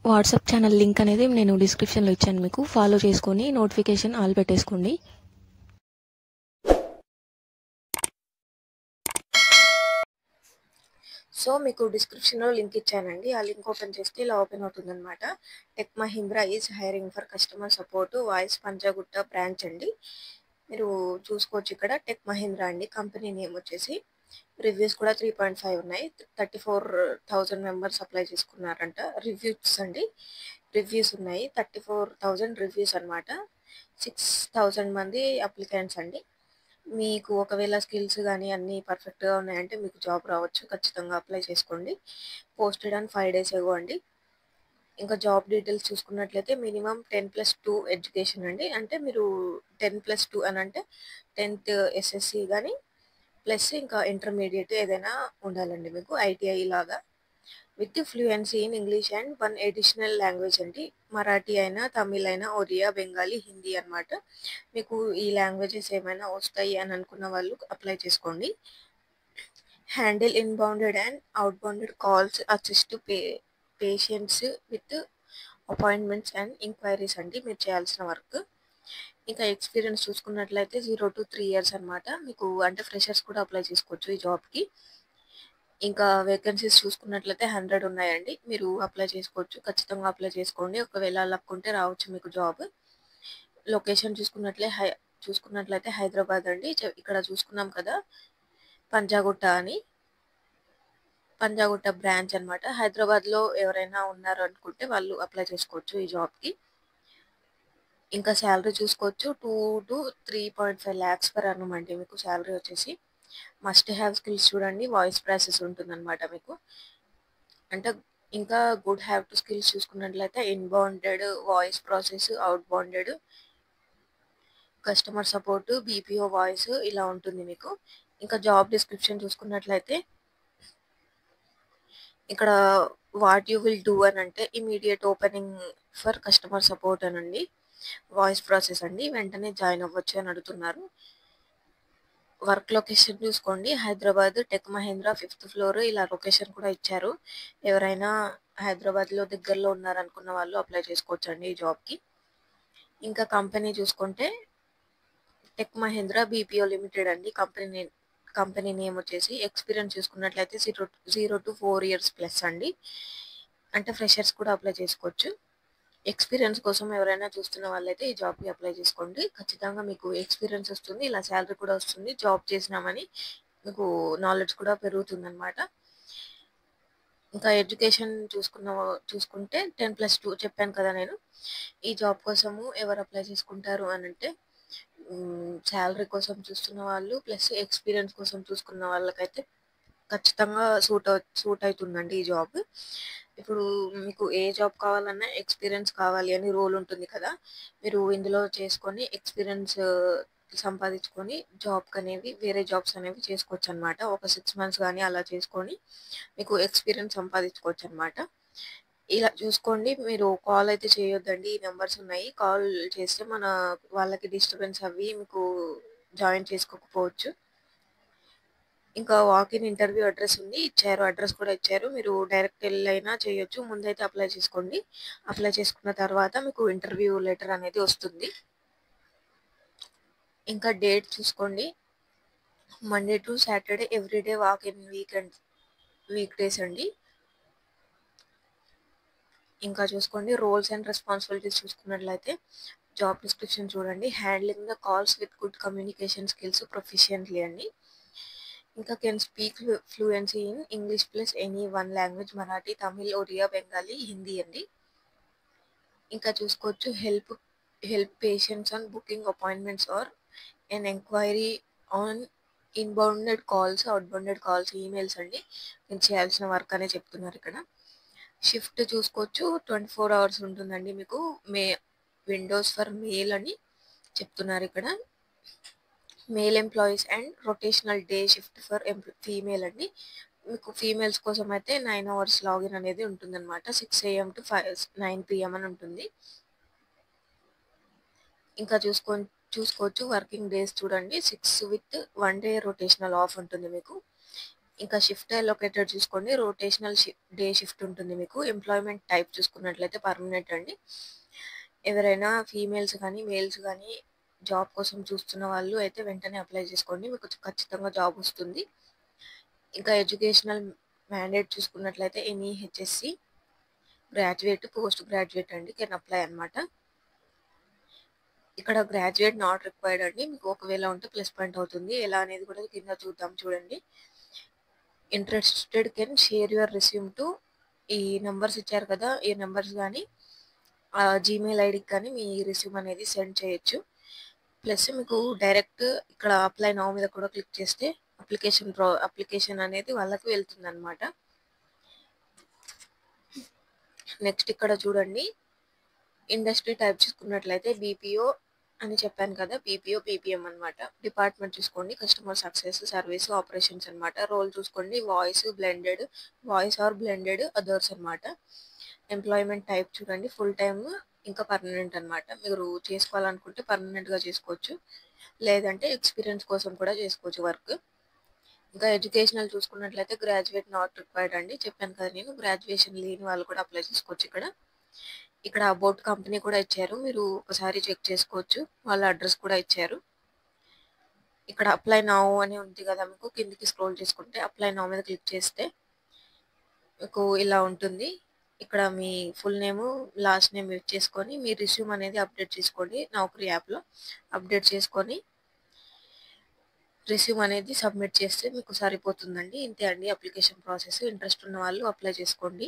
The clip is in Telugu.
వాట్సాప్ ఛానల్ లింక్ అనేది నేను డిస్క్రిప్షన్లో ఇచ్చాను, మీకు ఫాలో చేసుకొని నోటిఫికేషన్ ఆల్ పెట్టేసుకోండి. సో మీకు డిస్క్రిప్షన్లో లింక్ ఇచ్చానండి. ఆ లింక్ ఓపెన్ చేస్తే ఇలా ఓపెన్ అవుతుందన్నమాట. Tech Mahindra is hiring for customer support voice Panjagutta branch అండి. మీరు చూసుకోవచ్చు ఇక్కడ టెక్ మహీంద్రా అండి. కంపెనీ నేమ్ వచ్చేసి. రివ్యూస్ కూడా 3.5 ఉన్నాయి. 34,000 మెంబర్స్ అప్లై చేసుకున్నారంట. రివ్యూస్ అండి, రివ్యూస్ ఉన్నాయి. 34,000 రివ్యూస్ అనమాట. 6,000 మంది అప్లికెంట్స్ అండి. మీకు ఒకవేళ స్కిల్స్ కానీ అన్నీ పర్ఫెక్ట్గా ఉన్నాయంటే మీకు జాబ్ రావచ్చు. ఖచ్చితంగా అప్లై చేసుకోండి. పోస్టెడ్ ఆన్ 5 days ago అండి. ఇంకా జాబ్ డీటెయిల్స్ చూసుకున్నట్లయితే మినిమం 10+2 ఎడ్యుకేషన్ అండి. అంటే మీరు 10+2 అని అంటే 10th SSC కానీ ప్లస్ ఇంకా ఇంటర్మీడియట్ ఏదైనా ఉండాలండి మీకు, ఐటీఐ లాగా. With fluency in English and 1 additional language అండి. మరాఠీ అయినా, తమిళ్ అయినా, ఒరియా, బెంగాలీ, హిందీ అనమాట. మీకు ఈ లాంగ్వేజెస్ ఏమైనా వస్తాయి అని అనుకున్న వాళ్ళు అప్లై చేసుకోండి. Handle inbounded and outbounded calls, assist patients with appointments and enquiries అండి మీరు చేయాల్సిన వర్క్. ఇంకా ఎక్స్పీరియన్స్ చూసుకున్నట్లయితే 0 to 3 years అనమాట. మీకు అంటే ఫ్రెషర్స్ కూడా అప్లై చేసుకోవచ్చు ఈ జాబ్కి. ఇంకా వేకెన్సీస్ చూసుకున్నట్లయితే 100 ఉన్నాయండి. మీరు అప్లై చేసుకోవచ్చు. ఖచ్చితంగా అప్లై చేసుకోండి. ఒకవేళ లక్ ఉంటే రావచ్చు మీకు జాబ్. లొకేషన్ చూసుకున్నట్లయితే హైదరాబాద్ అండి. ఇక్కడ చూసుకున్నాం కదా పంజాగుట్ట అని, పంజాగుట్ట బ్రాంచ్ అనమాట. హైదరాబాద్లో ఎవరైనా ఉన్నారు అనుకుంటే వాళ్ళు అప్లై చేసుకోవచ్చు ఈ జాబ్కి. ఇంకా శాలరీ చూసుకోవచ్చు. 2 to 3.5 lakhs per annum అండి మీకు శాలరీ వచ్చేసి. మస్ట్ హ్యావ్ స్కిల్స్ చూడండి, వాయిస్ ప్రాసెస్ ఉంటుందన్నమాట మీకు. అంటే ఇంకా గుడ్ హ్యావ్ టు స్కిల్స్ చూసుకున్నట్లయితే inbounded voice process, out bounded customer support, BPO voice ఇలా ఉంటుంది మీకు. ఇంకా జాబ్ డిస్క్రిప్షన్ చూసుకున్నట్లయితే ఇక్కడ వాట్ యూ విల్ డూ అని అంటే immediate opening for customer support అనండి. వాయిస్ ప్రాసెస్ అండి, వెంటనే జాయిన్ అవ్వచ్చు అని అడుగుతున్నారు. వర్క్ లొకేషన్ చూసుకోండి, Hyderabad tech Mahindra 5th floor ఇలా లొకేషన్ కూడా ఇచ్చారు. ఎవరైనా హైదరాబాద్లో దగ్గరలో ఉన్నారనుకున్న వాళ్ళు అప్లై చేసుకోవచ్చు అండి ఈ జాబ్కి. ఇంకా కంపెనీ చూసుకుంటే టెక్ మహీంద్రా బీపీఓ లిమిటెడ్ అండి కంపెనీ నేమ్ వచ్చేసి. ఎక్స్పీరియన్స్ చూసుకున్నట్లయితే 0 to 4 years ప్లస్ అండి. అంటే ఫ్రెషర్స్ కూడా అప్లై చేసుకోవచ్చు. ఎక్స్పీరియన్స్ కోసం ఎవరైనా చూస్తున్న వాళ్ళైతే ఈ జాబ్కి అప్లై చేసుకోండి. ఖచ్చితంగా మీకు ఎక్స్పీరియన్స్ వస్తుంది, ఇలా శాలరీ కూడా వస్తుంది. జాబ్ చేసినామని మీకు నాలెడ్జ్ కూడా పెరుగుతుంది అనమాట. ఇంకా ఎడ్యుకేషన్ చూసుకుంటే 10+2 చెప్పాను కదా నేను. ఈ జాబ్ కోసము ఎవరు అప్లై చేసుకుంటారు అని అంటే శాలరీ కోసం చూస్తున్న వాళ్ళు ప్లస్ ఎక్స్పీరియన్స్ కోసం చూసుకున్న వాళ్ళకైతే ఖచ్చితంగా సూట్ అవుతుందండి ఈ జాబ్. ఇప్పుడు మీకు ఏ జాబ్ కావాలన్నా ఎక్స్పీరియన్స్ కావాలి అని రూల్ ఉంటుంది కదా. మీరు ఇందులో చేసుకొని ఎక్స్పీరియన్స్ సంపాదించుకొని జాబ్కి అనేవి వేరే జాబ్స్ అనేవి చేసుకోవచ్చు అనమాట. ఒక 6 months కానీ అలా చేసుకొని మీకు ఎక్స్పీరియన్స్ సంపాదించుకోవచ్చు అనమాట. ఇలా చూసుకోండి. మీరు కాల్ అయితే చేయొద్దండి, ఈ నెంబర్స్ ఉన్నాయి. కాల్ చేస్తే మన వాళ్ళకి డిస్టర్బెన్స్ అవి మీకు జాయిన్ చేసుకోకపోవచ్చు. ఇంకా వాకిన్ ఇంటర్వ్యూ అడ్రస్ ఉంది, అడ్రస్ కూడా ఇచ్చారు. మీరు డైరెక్ట్ వెళ్ళైనా చేయొచ్చు. ముందైతే అప్లై చేసుకోండి. అప్లై చేసుకున్న తర్వాత మీకు ఇంటర్వ్యూ లెటర్ అనేది వస్తుంది. ఇంకా డేట్ చూసుకోండి, Monday to Saturday everyday, walk in week days అండి. ఇంకా చూసుకోండి రోల్స్ అండ్ రెస్పాన్సిబిలిటీస్ చూసుకున్నట్లయితే జాబ్ డిస్క్రిప్షన్ చూడండి. Handling the calls with good communication skills proficiently అండి. ఇంకా can speak fluency in English plus any 1 language, Marathi, Tamil, Oriya, Bengali, Hindi అండి. ఇంకా చూసుకోవచ్చు help patients on booking appointments or an enquiry on inbounded calls, outbounded calls, emails అండి. నేను చేయాల్సిన వర్క్ అనే చెప్తున్నారు ఇక్కడ. షిఫ్ట్ చూసుకోవచ్చు, 24 hours ఉంటుందండి మీకు. విండోస్ ఫర్ మేల్ అని చెప్తున్నారు ఇక్కడ. Male employees and rotational day shift for female అండి. మీకు ఫీమేల్స్ కోసం అయితే 9 hours లాగిన్ అనేది ఉంటుందన్నమాట. 6 AM to 9 PM అని ఉంటుంది. ఇంకా చూసుకోవచ్చు వర్కింగ్ డేస్ చూడండి. 6 with 1 day రొటేషనల్ ఆఫ్ ఉంటుంది మీకు. ఇంకా షిఫ్ట్ అలొకేటెడ్ చూసుకోండి. రొటేషనల్ డే షిఫ్ట్ ఉంటుంది మీకు. ఎంప్లాయ్‌మెంట్ టైప్ చూసుకున్నట్లయితే పర్మనెంట్ అండి. ఎవరైనా ఫీమేల్స్ గానీ, మేల్స్ గానీ జాబ్ కోసం చూస్తున్న వాళ్ళు అయితే వెంటనే అప్లై చేసుకోండి. మీకు ఖచ్చితంగా జాబ్ వస్తుంది. ఇంకా ఎడ్యుకేషనల్ మ్యాండేట్ చూసుకున్నట్లయితే any HSC, graduate, post graduate అండి కెన్ అప్లై అనమాట. ఇక్కడ గ్రాడ్యుయేట్ నాట్ రిక్వైర్డ్ అండి. మీకు ఒకవేళ ఉంటే ప్లస్ పాయింట్ అవుతుంది. ఎలా అనేది కూడా కింద చూద్దాం చూడండి. Interested can share your resume to ఈ నంబర్స్ ఇచ్చారు కదా! ఈ నంబర్స్ గానీ జీమెయిల్ ఐడీకి కానీ మీ రెస్యూమ్ అనేది సెండ్ చేయొచ్చు. ప్లస్ మీకు డైరెక్ట్ ఇక్కడ అప్లై నౌ మీద కూడా క్లిక్ చేస్తే అప్లికేషన్ అనేది వాళ్ళకి వెళ్తుందనమాట. నెక్స్ట్ ఇక్కడ చూడండి. ఇండస్ట్రీ టైప్ చూసుకున్నట్లయితే బీపీఓ అని చెప్పాను కదా! బీపీఓ, పీపీఎం అనమాట. డిపార్ట్మెంట్ చూసుకోండి. కస్టమర్ సక్సెస్, సర్వీస్, ఆపరేషన్స్ అనమాట. రోల్ చూసుకోండి. వాయిస్ ఆర్ బ్లెండెడ్ అదర్స్ అనమాట. ఎంప్లాయ్‌మెంట్ టైప్ చూడండి. ఫుల్ టైమ్ ఇంకా పర్మనెంట్ అనమాట. మీరు చేసుకోవాలనుకుంటే పర్మనెంట్‌గా చేసుకోవచ్చు. లేదంటే ఎక్స్‌పీరియన్స్ కోసం కూడా చేసుకోవచ్చు వర్క్. ఇంకా ఎడ్యుకేషనల్ చూసుకున్నట్లయితే గ్రాడ్యుయేట్ నాట్ రిక్వైర్డ్ అండి. చెప్పాను కదా నేను. గ్రాడ్యుయేషన్ లేని వాళ్ళు కూడా అప్లై చేసుకోవచ్చు ఇక్కడ. ఇక్కడ అబౌట్ కంపెనీ కూడా ఇచ్చారు. మీరు ఒకసారి చెక్ చేసుకోవచ్చు. వాళ్ళ అడ్రస్ కూడా ఇచ్చారు. ఇక్కడ అప్లై నౌ అని ఉంది కదా! మీకు కిందకి స్క్రోల్ చేసుకుంటే అప్లై నౌ మీద క్లిక్ చేస్తే మీకు ఇలా ఉంటుంది. ఇక్కడ మీ ఫుల్ నేము, లాస్ట్ నేమ్ ఇచ్చేసుకొని మీ రెస్యూమ్ అనేది అప్డేట్ చేసుకోండి. నౌకరీ యాప్‌లో అప్డేట్ చేసుకొని రెస్యూమ్ అనేది సబ్మిట్ చేస్తే మీకు సరిపోతుందండి. ఇంతే అండి అప్లికేషన్ ప్రాసెస్. ఇంట్రెస్ట్ ఉన్న వాళ్ళు అప్లై చేసుకోండి.